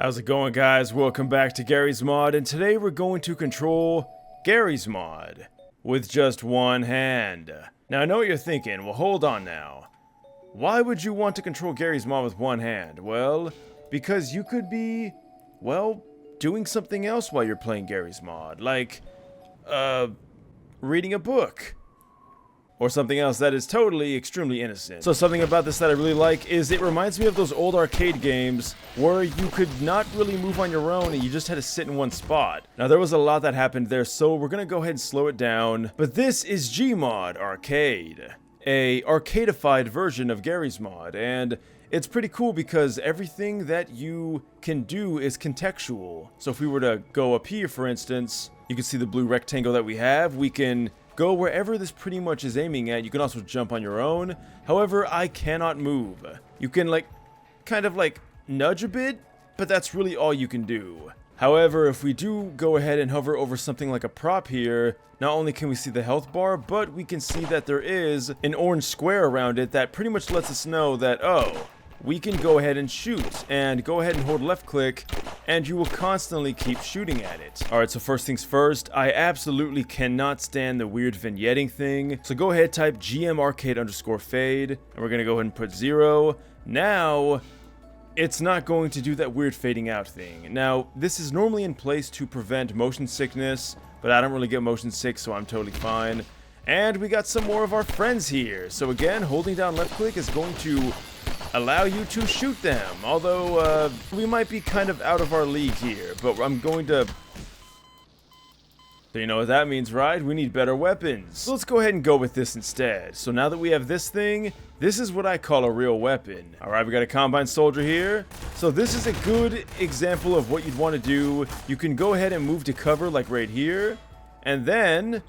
How's it going, guys? Welcome back to Garry's Mod, and today we're going to control Garry's Mod with just one hand. Now, I know what you're thinking. Well, hold on now. Why would you want to control Garry's Mod with one hand? Well, because you could be, well, doing something else while you're playing Garry's Mod, like, reading a book. Or something else that is totally, extremely innocent. So something about this that I really like is it reminds me of those old arcade games where you could not really move on your own and you just had to sit in one spot. Now there was a lot that happened there, so we're gonna go ahead and slow it down. But this is Gmod Arcade, a arcadified version of Garry's Mod, and it's pretty cool because everything that you can do is contextual. So if we were to go up here, for instance, you can see the blue rectangle that we have. We can go wherever this pretty much is aiming at. You can also jump on your own. However, I cannot move. You can kind of nudge a bit, but that's really all you can do. However, if we do go ahead and hover over something like a prop here, not only can we see the health bar, but we can see that there is an orange square around it that pretty much lets us know that, oh, we can go ahead and shoot, and go ahead and hold left click, and you will constantly keep shooting at it. Alright, so first things first, I absolutely cannot stand the weird vignetting thing. So go ahead, type GMArcade_fade, and we're gonna go ahead and put 0. Now, it's not going to do that weird fading out thing. Now, this is normally in place to prevent motion sickness, but I don't really get motion sick, so I'm totally fine. And we got some more of our friends here. So again, holding down left click is going to allow you to shoot them, although we might be kind of out of our league here, but I'm going to... So you know what that means, right? We need better weapons. So let's go ahead and go with this instead. So now that we have this thing, this is what I call a real weapon. Alright, we got a Combine Soldier here. So this is a good example of what you'd want to do. You can go ahead and move to cover like right here, and then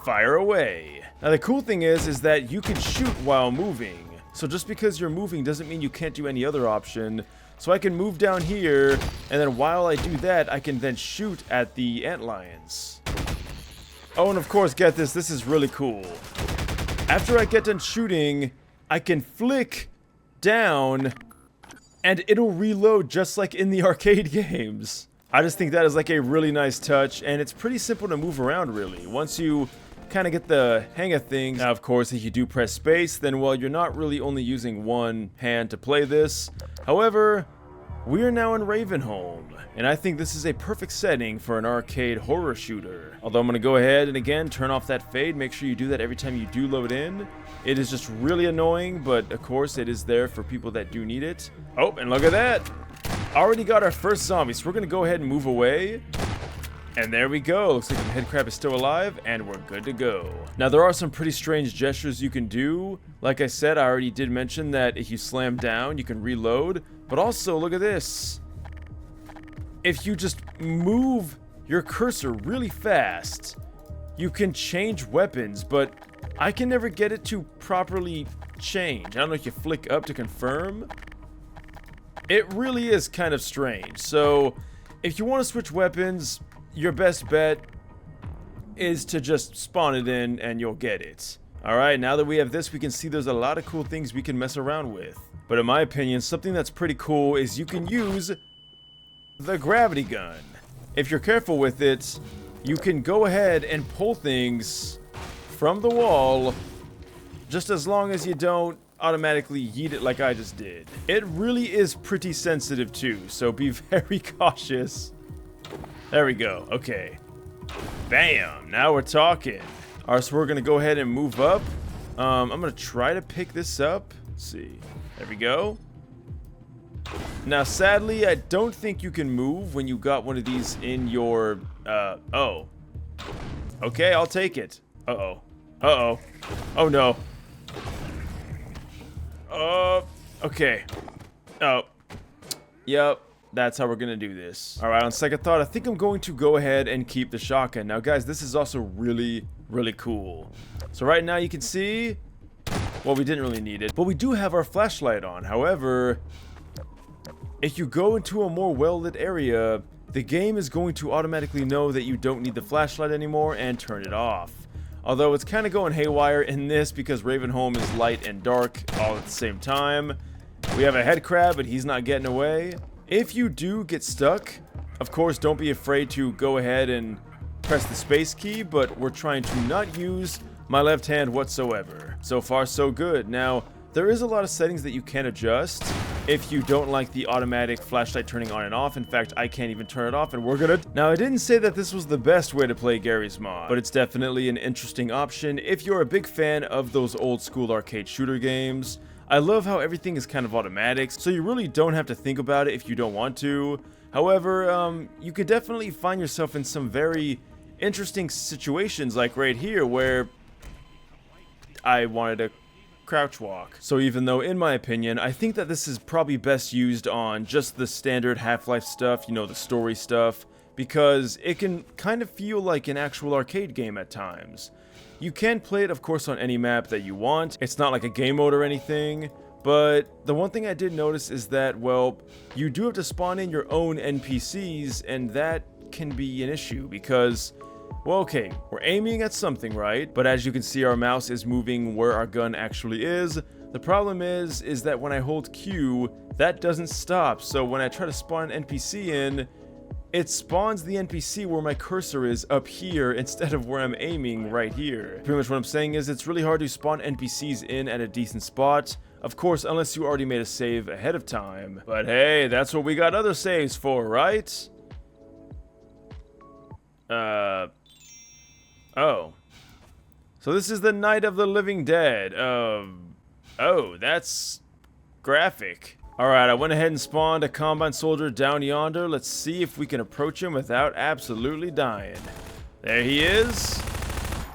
fire away. Now the cool thing is that you can shoot while moving. So just because you're moving doesn't mean you can't do any other option. So I can move down here, and then while I do that, I can then shoot at the antlions. Oh, and of course, get this, this is really cool. After I get done shooting, I can flick down, and it'll reload just like in the arcade games. I just think that is like a really nice touch, and it's pretty simple to move around, really. Once you kind of get the hang of things. Now, of course, if you do press space, then, well, you're not really only using one hand to play this. However, we are now in Ravenholm, and I think this is a perfect setting for an arcade horror shooter. Although I'm going to go ahead and, again, turn off that fade. Make sure you do that every time you do load in. It is just really annoying, but, of course, it is there for people that do need it. Oh, and look at that! Already got our first zombie, so we're going to go ahead and move away. And there we go. Looks like the head crab is still alive, and we're good to go. Now, there are some pretty strange gestures you can do. Like I said, I already did mention that if you slam down, you can reload. But also, look at this. If you just move your cursor really fast, you can change weapons, but I can never get it to properly change. I don't know if you flick up to confirm. It really is kind of strange. So, if you want to switch weapons, your best bet is to just spawn it in and you'll get it. Alright, now that we have this, we can see there's a lot of cool things we can mess around with. But in my opinion, something that's pretty cool is you can use the gravity gun. If you're careful with it, you can go ahead and pull things from the wall, just as long as you don't automatically yeet it like I just did. It really is pretty sensitive too, so be very cautious. There we go. Okay. Bam. Now we're talking. Alright, so we're going to go ahead and move up. I'm going to try to pick this up. Let's see. There we go. Now, sadly, I don't think you can move when you got one of these in your... oh. Okay, I'll take it. Uh-oh. Uh-oh. Oh, no. Okay. Oh. Yep. That's how we're gonna do this. Alright, on second thought, I think I'm going to go ahead and keep the shotgun. Now, guys, this is also really, really cool. So right now you can see, well, we didn't really need it, but we do have our flashlight on. However, if you go into a more well-lit area, the game is going to automatically know that you don't need the flashlight anymore and turn it off. Although it's kind of going haywire in this because Ravenholm is light and dark all at the same time. We have a head crab, but he's not getting away. If you do get stuck, of course, don't be afraid to go ahead and press the space key, but we're trying to not use my left hand whatsoever. So far, so good. Now, there is a lot of settings that you can adjust if you don't like the automatic flashlight turning on and off. In fact, I can't even turn it off, and we're gonna... Now, I didn't say that this was the best way to play Garry's Mod, but it's definitely an interesting option if you're a big fan of those old school arcade shooter games. I love how everything is kind of automatic, so you really don't have to think about it if you don't want to. However, you could definitely find yourself in some very interesting situations, like right here, where I wanted to crouch walk. So even though, in my opinion, I think that this is probably best used on just the standard Half-Life stuff, you know, the story stuff, because it can kind of feel like an actual arcade game at times. You can play it, of course, on any map that you want. It's not like a game mode or anything, but the one thing I did notice is that, well, you do have to spawn in your own NPCs, and that can be an issue because, well, okay, we're aiming at something, right? But as you can see, our mouse is moving where our gun actually is. The problem is that when I hold Q, that doesn't stop. So when I try to spawn an NPC in, it spawns the NPC where my cursor is up here instead of where I'm aiming right here. Pretty much what I'm saying is it's really hard to spawn NPCs in at a decent spot. Of course, unless you already made a save ahead of time. But hey, that's what we got other saves for, right? Oh. So this is the Night of the Living Dead. Oh, that's graphic. Alright, I went ahead and spawned a Combine Soldier down yonder. Let's see if we can approach him without absolutely dying. There he is.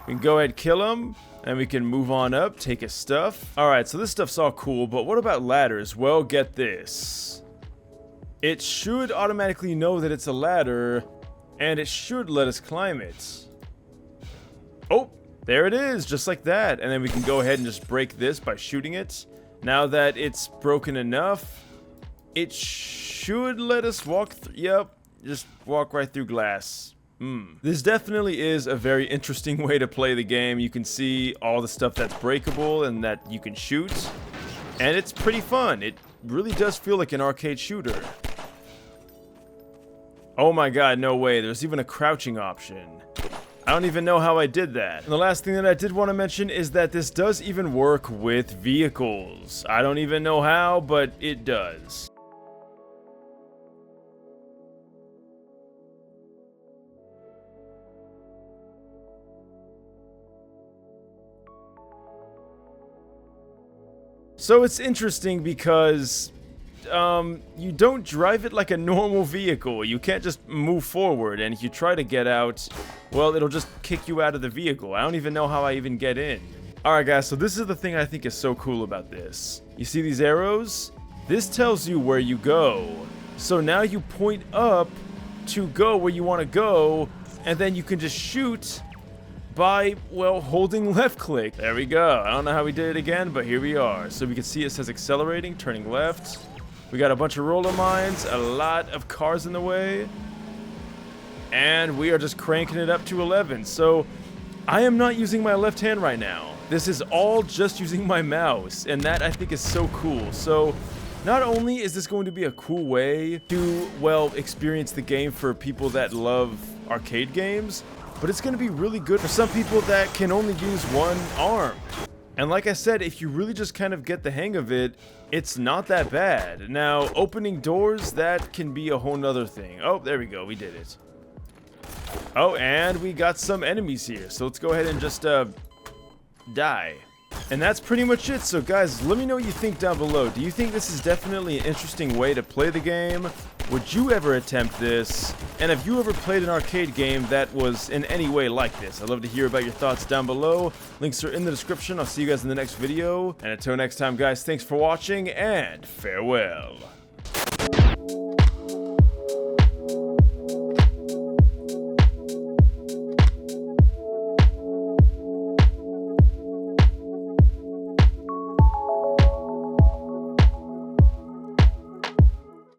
We can go ahead and kill him, and we can move on up, take his stuff. Alright, so this stuff's all cool, but what about ladders? Well, get this. It should automatically know that it's a ladder, and it should let us climb it. Oh, there it is, just like that. And then we can go ahead and just break this by shooting it. Now that it's broken enough, it should let us walk through. Yep, just walk right through glass. This definitely is a very interesting way to play the game. You can see all the stuff that's breakable and that you can shoot. And it's pretty fun. It really does feel like an arcade shooter. Oh my god, no way. There's even a crouching option. I don't even know how I did that. And the last thing that I did want to mention is that this does even work with vehicles. I don't even know how, but it does. So it's interesting because you don't drive it like a normal vehicle. You can't just move forward, and if you try to get out, well, it'll just kick you out of the vehicle. I don't even know how I even get in. Alright guys, so this is the thing I think is so cool about this. You see these arrows? This tells you where you go. So now you point up to go where you want to go, and then you can just shoot by, well, holding left click. There we go. I don't know how we did it again, but here we are. So we can see it says accelerating, turning left. We got a bunch of roller mines, a lot of cars in the way, and we are just cranking it up to 11. So I am not using my left hand right now. This is all just using my mouse, and that I think is so cool. So not only is this going to be a cool way to, well, experience the game for people that love arcade games, but it's going to be really good for some people that can only use one arm. And like I said, if you really just kind of get the hang of it, it's not that bad. Now, opening doors, that can be a whole nother thing. Oh, there we go, we did it. Oh, and we got some enemies here, so let's go ahead and just, die. And that's pretty much it. So guys, let me know what you think down below. Do you think this is definitely an interesting way to play the game? Would you ever attempt this? And have you ever played an arcade game that was in any way like this? I'd love to hear about your thoughts down below. Links are in the description. I'll see you guys in the next video. And until next time, guys, thanks for watching, and farewell.